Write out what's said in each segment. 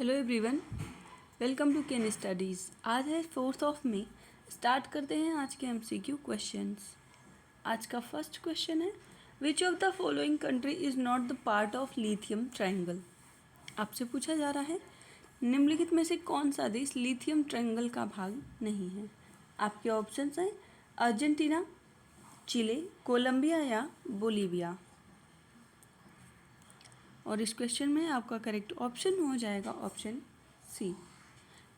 Hello everyone, welcome to Ken Studies. आज है 4 मई। Start करते हैं आज के एमसीक्यू क्वेश्चंस। आज का फर्स्ट क्वेश्चन है, विच of the following country is not the part of lithium triangle. आपसे पूछा जा रहा है निम्नलिखित में से कौन सा देश लिथियम ट्रायंगल का भाग नहीं है। आपके ऑप्शंस हैं अर्जेंटीना, चिले, कोलंबिया या बोलीविया। और इस क्वेश्चन में आपका करेक्ट ऑप्शन हो जाएगा ऑप्शन सी।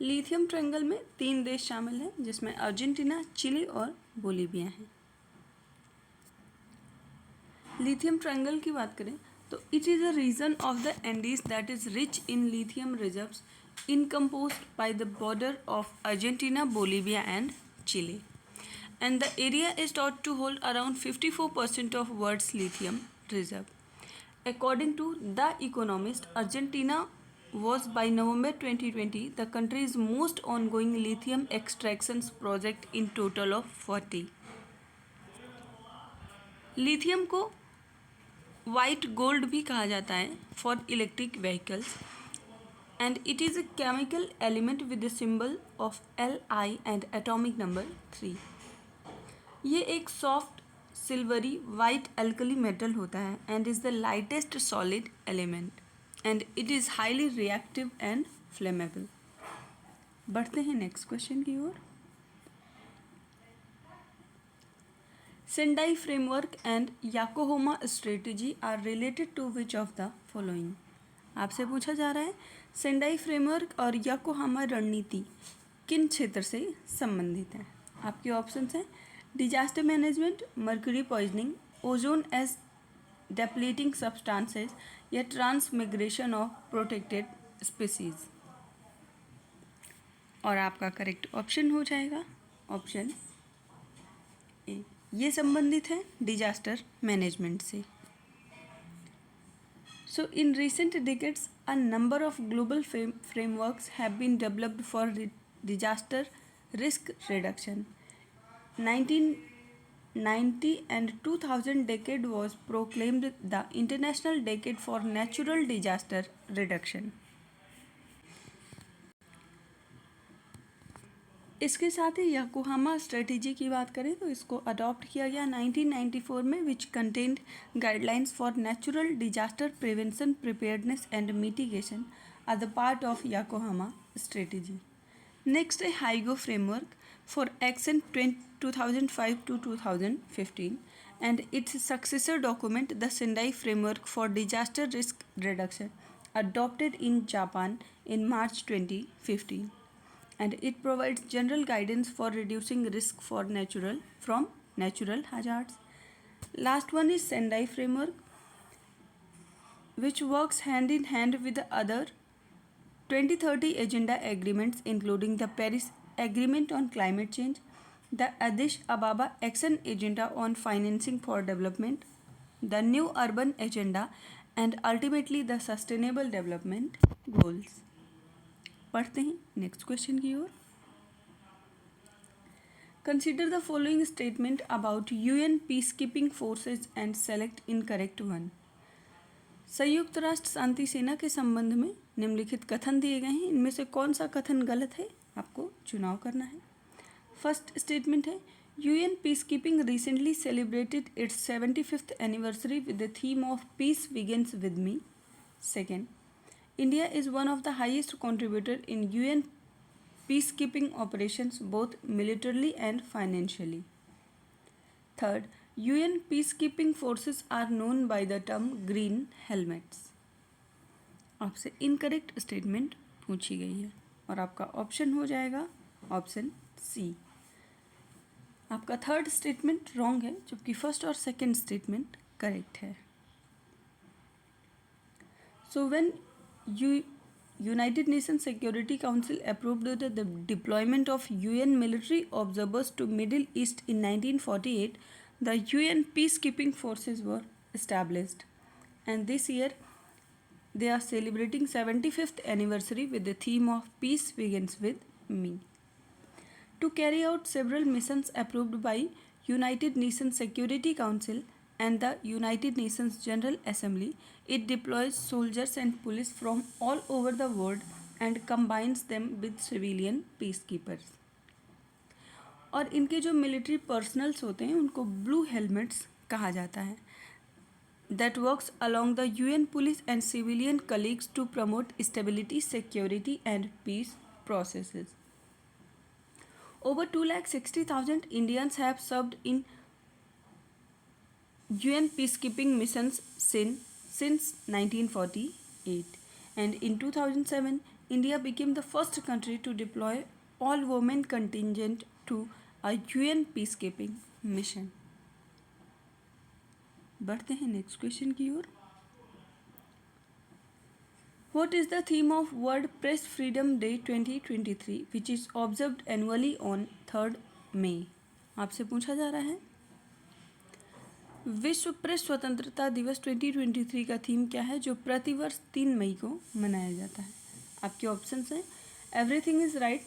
लिथियम ट्रायंगल में 3 देश शामिल हैं, जिसमें अर्जेंटीना, चिली और बोलीविया हैं। लिथियम ट्रायंगल की बात करें तो it is a region of the Andes that is rich in lithium reserves encompassed by the border of Argentina, Bolivia and Chile, and the area is thought to hold around 54% of world's lithium reserve. According to The Economist, Argentina was by November 2020 the country's most ongoing lithium extractions project in total of 40. Lithium को white gold भी कहा जाता है for electric vehicles and it is a chemical element with the symbol of Li and atomic number 3. ये एक soft silvery white alkali metal होता है and is the lightest solid element and it is highly reactive and flammable. बढ़ते हैं next question की ओर। Sendai framework and Yokohama strategy are related to which of the following. आपसे पूछा जा रहा है सेंडाई फ्रेमवर्क और याकोहामा रणनीति किन क्षेत्र से संबंधित है। आपके ऑप्शंस हैं disaster management, mercury poisoning, ozone as depleting substances या ट्रांसमिग्रेशन ऑफ प्रोटेक्टेड स्पीसीज। और आपका करेक्ट ऑप्शन हो जाएगा ऑप्शन ए, ये संबंधित है डिजास्टर मैनेजमेंट से। So in recent decades, a number of global frameworks have been developed for disaster risk reduction. 1990 and 2000 decade was proclaimed the International Decade for Natural Disaster Reduction. इसके साथ ही Yokohama strategy की बात करें तो इसको adopt किया गया 1994 में, which contained guidelines for natural disaster prevention, preparedness and mitigation are the part of Yokohama strategy. Next है Hyogo framework for action 2005 to 2015 and its successor document the Sendai Framework for Disaster Risk Reduction adopted in Japan in March 2015. And it provides general guidance for reducing risk from natural hazards. Last one is Sendai Framework, which works hand in hand with the other 2030 Agenda agreements, including the Paris Agreement on Climate Change, the Addis Ababa Action Agenda on Financing for Development, the New Urban Agenda, and ultimately the Sustainable Development Goals. पढ़ते हैं next question की ओर। Consider the following statement about UN peace keeping forces and select incorrect one. संयुक्त राष्ट्र शांति सेना के संबंध में निम्नलिखित कथन दिए गए हैं, इनमें से कौन सा कथन गलत है, आपको चुनाव करना है। फर्स्ट स्टेटमेंट है, UN peace keeping recently celebrated it's 75th anniversary with the theme of peace begins with me. Second, India is one of the highest contributor in UN peacekeeping operations, both militarily and financially. Third, UN peacekeeping forces are known by the term green helmets. आपसे incorrect statement पूछी गई है और आपका option हो जाएगा option C. आपका third statement wrong है, जबकि फर्स्ट और सेकंड स्टेटमेंट करेक्ट है। So when United Nations Security Council approved the deployment of UN military observers to Middle East in 1948, the UN peacekeeping forces were established, and this year they are celebrating 75th anniversary with the theme of Peace Begins with Me. To carry out several missions approved by United Nations Security Council and the United Nations General Assembly, it deploys soldiers and police from all over the world and combines them with civilian peacekeepers. और इनके जो military personnels होते हैं उनको blue helmets कहा जाता है. That works along the UN police and civilian colleagues to promote stability, security and peace processes. Over 260,000 Indians have served in UN peacekeeping missions since 1948, and in 2007 India became the first country to deploy all women contingent to a UN peacekeeping mission. बढ़ते हैं next question की ओर. What is the theme of World Press Freedom Day 2023 which is observed annually on 3rd May? आपसे पूछा जा रहा है विश्व press स्वतंत्रता दिवस 2023 का थीम क्या है जो प्रतिवर्ष 3 मई को मनाया जाता है. आपके ऑप्शंस हैं everything is right,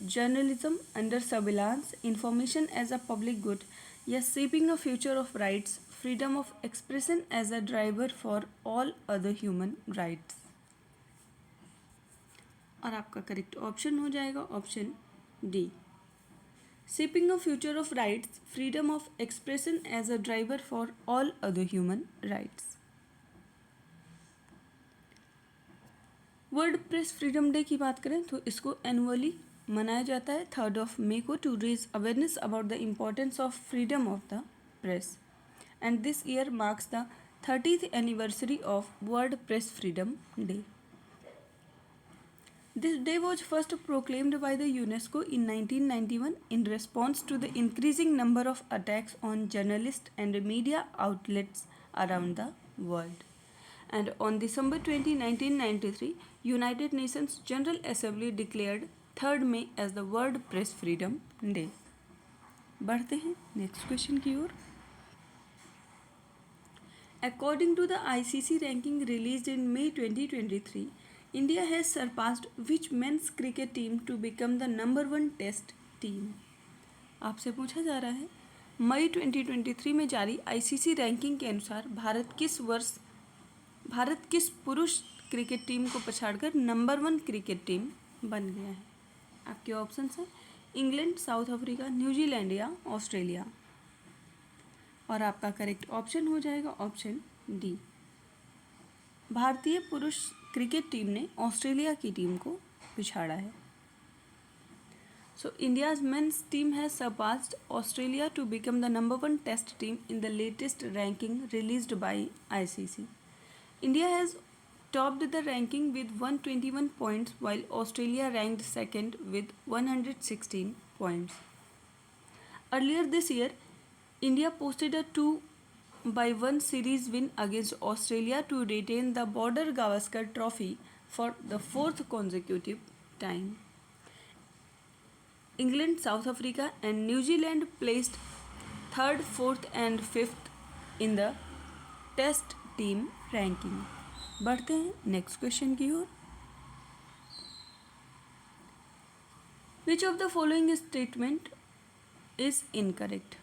journalism under surveillance, information as a public good या shaping a future of rights, freedom of expression as a driver for all other human rights. और आपका करेक्ट ऑप्शन हो जाएगा option D, shaping a future of rights, freedom of expression as a driver for all other human rights. World press freedom day की बात करें तो इसको annually मनाया जाता है 3rd of May को to raise awareness about the importance of freedom of the press. And this year marks the 30th anniversary of World Press Freedom Day. This day was first proclaimed by the UNESCO in 1991 in response to the increasing number of attacks on journalists and media outlets around the world. And on December 20, 1993, United Nations General Assembly declared 3rd May as the World Press Freedom Day. बढ़ते हैं next question की ओर. According to the ICC ranking released in May 2023, India has surpassed which men's cricket team to become the number 1 test team? आपसे पूछा जा रहा है मई 2023 में जारी ICC रैंकिंग के अनुसार भारत किस पुरुष क्रिकेट टीम को पछाड़कर नंबर 1 क्रिकेट टीम बन गया है. आपके ऑप्शंस हैं इंग्लैंड, साउथ अफ्रीका, न्यूजीलैंड या ऑस्ट्रेलिया. और आपका करेक्ट ऑप्शन हो जाएगा ऑप्शन डी, भारतीय पुरुष क्रिकेट टीम ने ऑस्ट्रेलिया की टीम को पिछाड़ा है. So India's men's team has surpassed Australia to become the number 1 test team in the latest ranking released by ICC. India has topped the ranking with 121 points while Australia ranked second with 116 points. Earlier this year, India posted a 2-1 series win against Australia to retain the Border Gavaskar Trophy for the 4th consecutive time. England, South Africa and New Zealand placed 3rd, 4th and 5th in the Test team ranking. बढ़ते हैं next question की ओर. Which of the following statement is incorrect?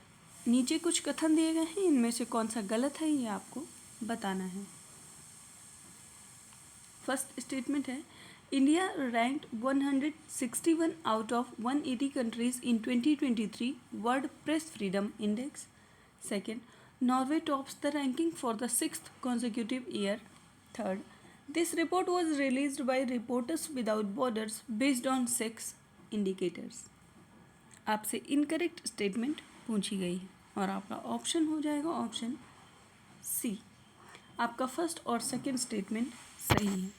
नीचे कुछ कथन दिए गए हैं, इनमें से कौन सा गलत है ये आपको बताना है. फर्स्ट स्टेटमेंट है India ranked 161 out of 180 countries in 2023 world press freedom index. Second, Norway tops the ranking for the 6th consecutive year. Third, this report was released by Reporters Without Borders based on 6 indicators. आपसे incorrect statement पूछी गई है और आपका option हो जाएगा option C. आपका first और सेकंड स्टेटमेंट सही है.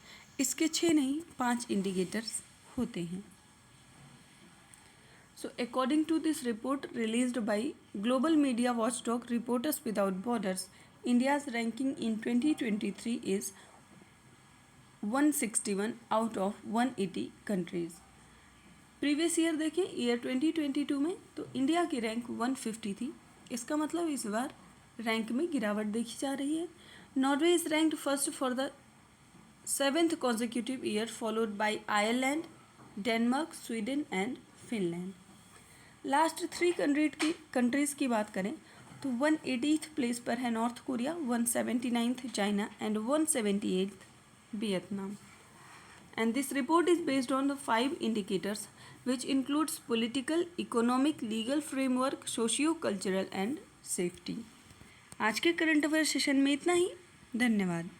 इसके 6 नहीं 5 इंडिकेटर्स होते हैं. So according to this report released by global media watchdog Reporters Without Borders, India's ranking in 2023 is 161 out of 180 countries. Previous year देखें ईयर 2022 में तो इंडिया की रैंक 150 थी. इसका मतलब इस बार रैंक में गिरावट देखी जा रही है. Norway is ranked first for the 7th consecutive year followed by Ireland, Denmark, Sweden and Finland. Last 3 countries की बात करें तो 180th प्लेस पर है north Korea, 179th China and 178th Vietnam. and this report is based on the 5 indicators which includes political, economic, legal framework, socio-cultural and safety. आज के current affair session में इतना ही। धन्यवाद।